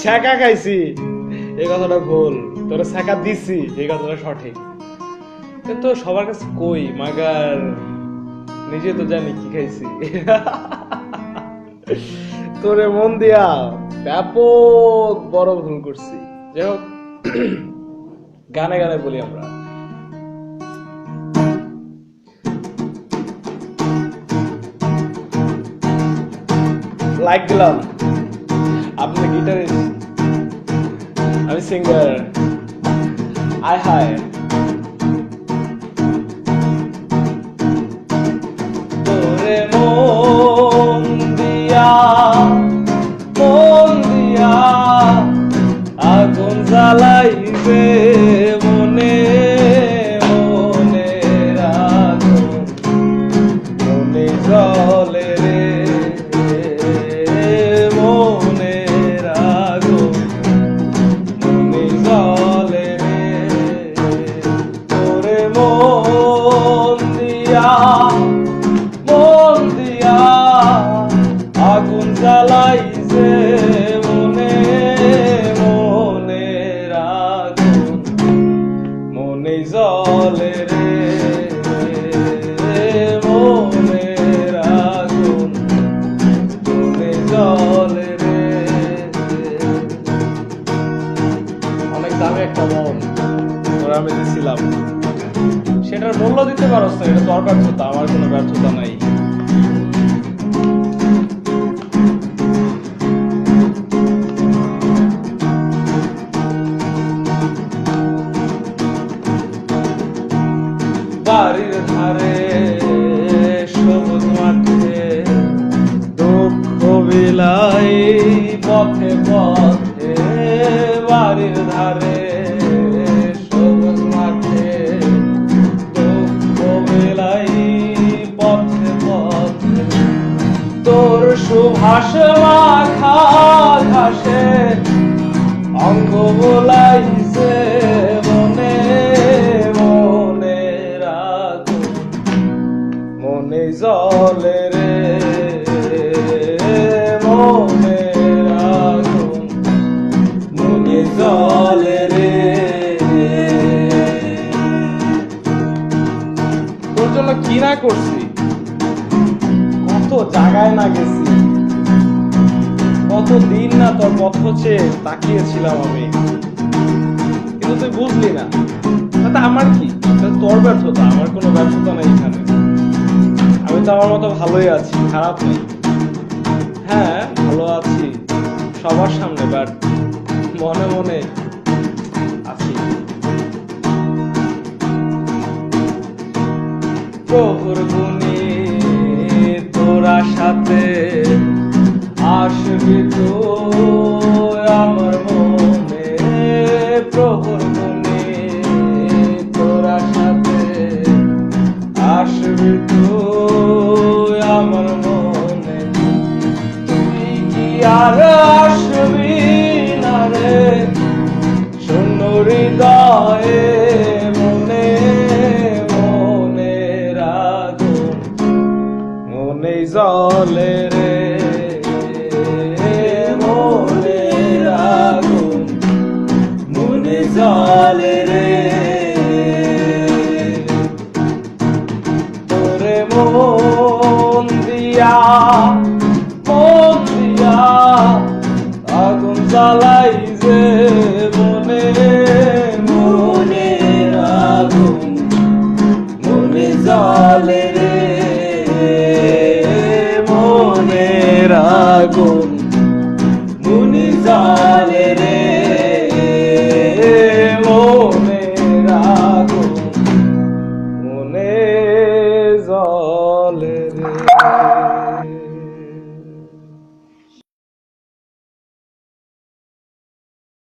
ছ্যাঁকা খাইছি এই কথাটা ভুল, তোরা ছ্যাঁকা দিছি এই কথাটা সঠিক। কিন্তু সবার কাছে কই মাগার নিজে তো জানি কি খাইছি। তোরে মন দিয়া ব্যাপক বড় ভুল করছি। যাই হোক, গানে গানে বলি আমরা। লাইক দিলাম, আপনি গিটারিস্ট, আমি সিঙ্গার। আয় হায়, তোরে মন দিয়া আগুন জ্বালাইবে মনে মনে আগুন মনে জলে রে মনে আগুন মনে জলে রে তোরে মন দিয়া আগুন জ্বালাইছে মনে মনে আগুন মনে জলে রে মনে আগুন মনে জলে রে। অনেক দামি একটা মন তোরা আমি দিছিলাম, সেটার মূল্য দিতে পারছ না, এটা তোর ব্যর্থতা, আমার কোনো ব্যর্থতা নাই। বাড়ির ধারে সবুজ মাঠে দুঃখ বিলাই পথে পথে, বাড়ির ধারে সবুজ মাঠে দুঃখ বিলাই পথে পথে, তোর সুভাষ মাখা ঘাসে অঙ্গ বোলাইছে মনে মনে আগুন মনে জলে রে মনে আগুন মনে জলে রে। তোর জন্য কি না করছি, কত জায়গায় না গেছি, কতদিন না তোর পথ হচ্ছে তাকিয়েছিলাম আমি, কিন্তু তুই বুঝলি না। তাতে আমার কি, তোর ব্যর্থতা, আমার কোনো ব্যর্থতা নেই এখানে। আমি তো আমার মতো ভালোই আছি, খারাপ নেই। হ্যাঁ ভালো আছি সবার সামনে, বাট মনে মনে আছি। প্রভুর গুণী তোরা সাথে আসবি তো আমার মনে, প্রভুর গুণে তোরা সাথে আসবি তো আমার মনে, তুই কি আর আসবি না রে শূন্য হৃদয়ে মনে মনে আগুন মনে জলে রে মনে আগুন মনে জলে রে তোরে মন দিয়া আগুন জ্বালা